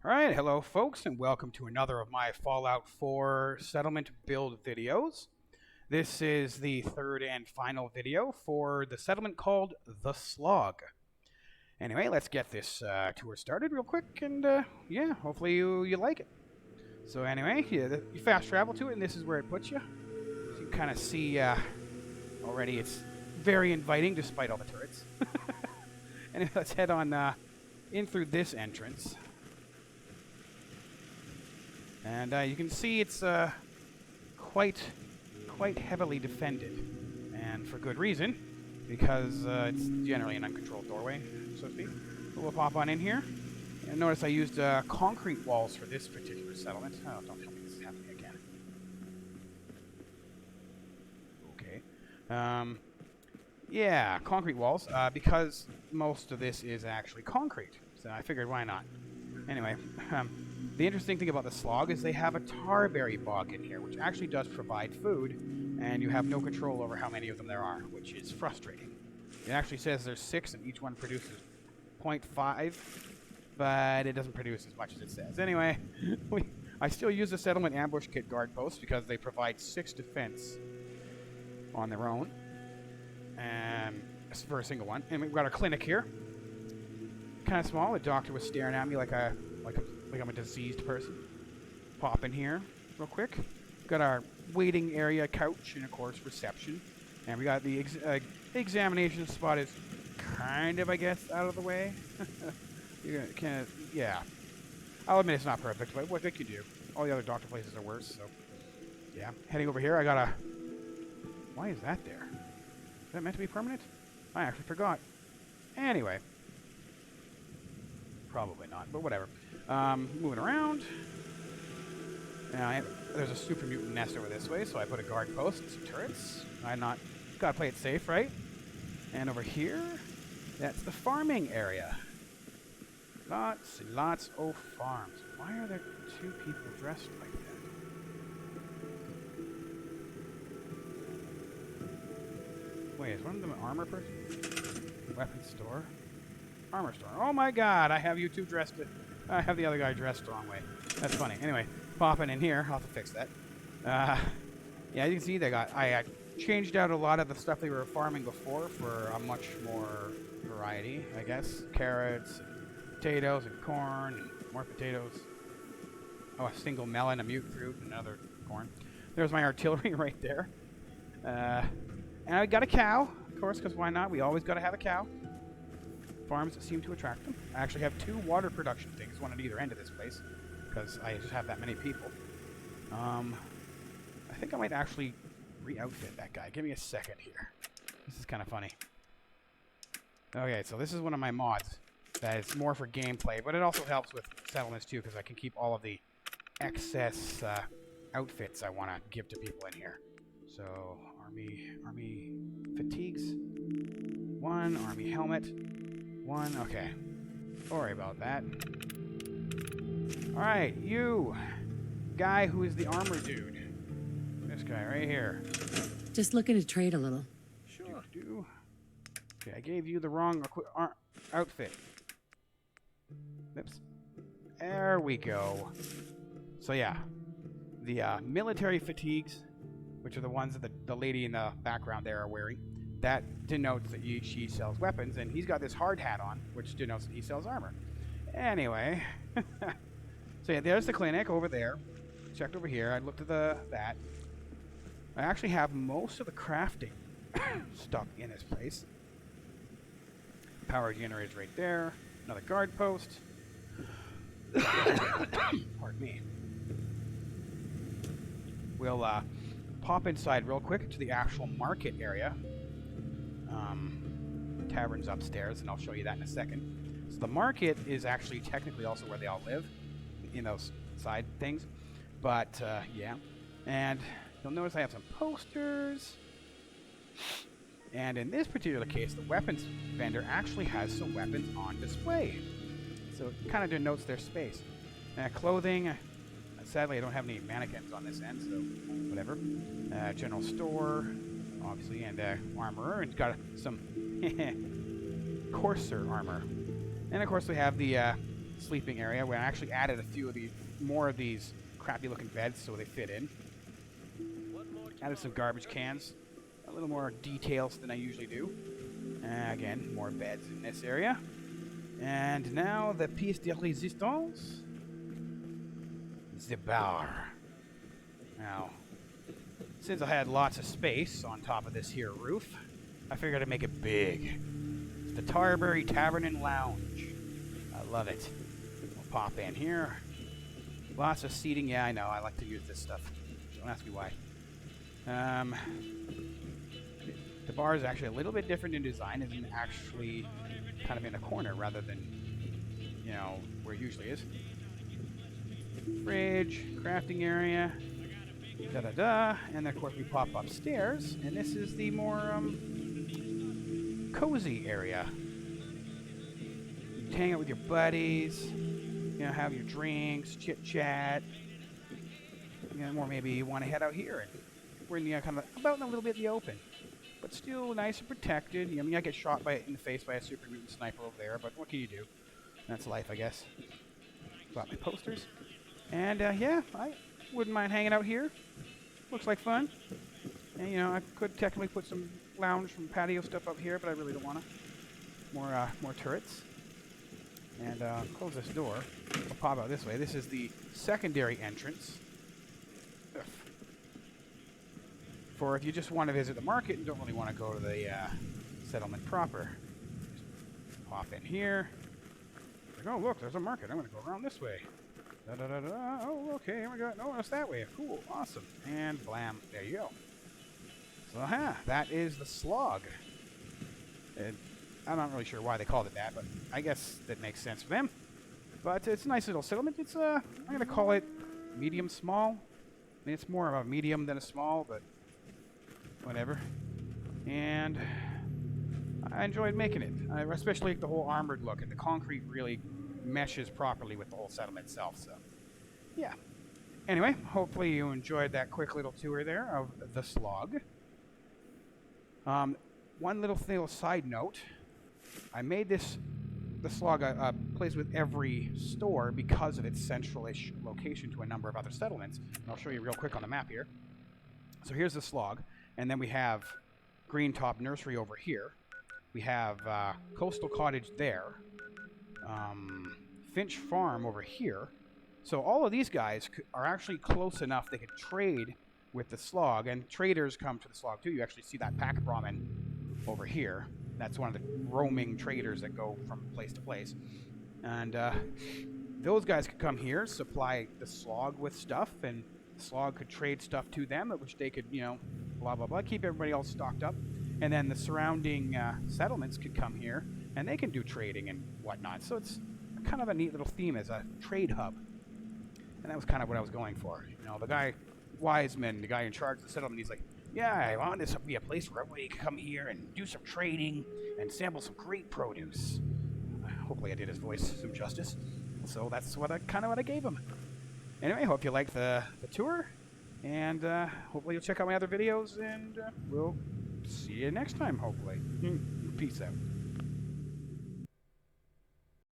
Alright, hello folks, and welcome to another of my Fallout 4 settlement build videos. This is the third and final video for the settlement called the Slog. Anyway, let's get this tour started real quick, and yeah, hopefully you like it. So anyway, you fast travel to it, and this is where it puts you. As you can kind of see already, it's very inviting despite all the turrets. Anyway, let's head on in through this entrance. And you can see it's quite heavily defended, and for good reason, because it's generally an uncontrolled doorway, so to speak. But we'll pop on in here. And notice I used concrete walls for this particular settlement. Oh, don't tell me this is happening again. Okay. Yeah, concrete walls, because most of this is actually concrete. So I figured, why not? Anyway, the interesting thing about the Slog is they have a tarberry bog in here, which actually does provide food, and you have no control over how many of them there are, which is frustrating. It actually says there's 6, and each one produces 0.5, but it doesn't produce as much as it says. Anyway, I still use the settlement ambush kit guard posts because they provide 6 defense on their own, for a single one. And we've got our clinic here. Kind of small. The doctor was staring at me like I'm a diseased person. Pop in here real quick. Got our waiting area couch and of course reception. And we got the examination spot is kind of, I guess, out of the way. You're gonna kind of, yeah. I'll admit it's not perfect, but what could you do? All the other doctor places are worse, so yeah. Heading over here, I got a. Why is that there? Is that meant to be permanent? I actually forgot. Anyway. Probably not, but whatever. Moving around. Now, there's a super mutant nest over this way, so I put a guard post and some turrets. Gotta play it safe, right? And over here, that's the farming area. Lots and lots of farms. Why are there 2 people dressed like that? Wait, is one of them an armor person? Weapons store? Armor store. Oh my god, I have you two dressed. I have the other guy dressed the wrong way. That's funny. Anyway, popping in here. I'll have to fix that. Yeah, you can see I changed out a lot of the stuff they were farming before for a much more variety, I guess. Carrots, and potatoes, and corn, and more potatoes. Oh, a single melon, a mutant fruit, and another corn. There's my artillery right there. And I got a cow, of course, because why not? We always got to have a cow. Farms that seem to attract them. I actually have 2 water production things, one at either end of this place, because I just have that many people. I think I might actually re-outfit that guy. Give me a second here. This is kind of funny. Okay, so this is one of my mods that is more for gameplay, but it also helps with settlements too, because I can keep all of the excess outfits I want to give to people in here. So, army fatigues. 1, army helmet. 1, okay. Don't worry about that. Alright, you guy who is the armor dude. This guy right here. Just looking to trade a little. Sure. Okay, I gave you the wrong outfit. Oops. There we go. So yeah, the military fatigues, which are the ones that the lady in the background there are wearing, that denotes that she sells weapons, and he's got this hard hat on, which denotes that he sells armor. Anyway, so yeah, there's the clinic over there. Checked over here. I looked at that. I actually have most of the crafting stuff in this place. Power generators right there. Another guard post. Pardon me. We'll pop inside real quick to the actual market area. Tavern's upstairs, and I'll show you that in a second. So the market is actually technically also where they all live, in those side things. But yeah, and you'll notice I have some posters. And in this particular case, the weapons vendor actually has some weapons on display. So it kind of denotes their space. Clothing. Sadly, I don't have any mannequins on this end, so whatever. General store, obviously, and armorer, and got some coarser armor. And of course, we have the sleeping area where I actually added a few of these, more of these crappy looking beds so they fit in. Added some garbage cans, a little more details than I usually do. Again, more beds in this area. And now the piece de résistance, the bar. Now, since I had lots of space on top of this here roof, I figured I'd make it big. It's the Tarberry Tavern and Lounge. I love it. We'll pop in here. Lots of seating. Yeah, I know. I like to use this stuff. Don't ask me why. The bar is actually a little bit different in design. It's actually kind of in a corner rather than, you know, where it usually is. Fridge, crafting area, da-da-da. And then, of course, we pop upstairs, and this is the more cozy area. You can hang out with your buddies, you know, have your drinks, chit-chat. You know, or maybe you want to head out here, and we're in the kind of about in a little bit in the open, but still nice and protected. I mean, I get shot in the face by a super mutant sniper over there, but what can you do? That's life, I guess. Got my posters. And, yeah, I wouldn't mind hanging out here. Looks like fun. And, you know, I could technically put some lounge, some patio stuff up here, but I really don't want to. More turrets. And, close this door. I'll pop out this way. This is the secondary entrance. Ugh. For if you just want to visit the market and don't really want to go to the settlement proper. Just pop in here. Like, oh, look, there's a market. I'm going to go around this way. Da-da-da-da. Oh, okay, here we go. No, it's that way. Cool, awesome. And blam, there you go. So, that is the Slog. I'm not really sure why they called it that, but I guess that makes sense for them. But it's a nice little settlement. It's, I'm going to call it medium-small. I mean, it's more of a medium than a small, but whatever. And I enjoyed making it. I especially like the whole armored look, and the concrete really meshes properly with the whole settlement itself, so yeah. Anyway, hopefully you enjoyed that quick little tour there of the Slog. One little side note, I made the Slog a place with every store because of its central-ish location to a number of other settlements. And I'll show you real quick on the map here. So here's the Slog, and then we have Green Top Nursery over here. We have Coastal Cottage there. Finch Farm over here. So all of these guys are actually close enough they could trade with the Slog, and traders come to the Slog too. You actually see that pack Brahmin over here. That's one of the roaming traders that go from place to place. And those guys could come here, supply the Slog with stuff, and the Slog could trade stuff to them, at which they could, you know, blah, blah, blah, keep everybody all stocked up. And then the surrounding settlements could come here, and they can do trading and whatnot. So it's kind of a neat little theme as a trade hub. And that was kind of what I was going for. You know, the guy, Wiseman, the guy in charge of the settlement, he's like, yeah, I want this to be a place where everybody can come here and do some trading and sample some great produce. Hopefully I did his voice some justice. So that's kind of what I gave him. Anyway, hope you liked the tour. And hopefully you'll check out my other videos, and we'll see you next time, hopefully. Peace out.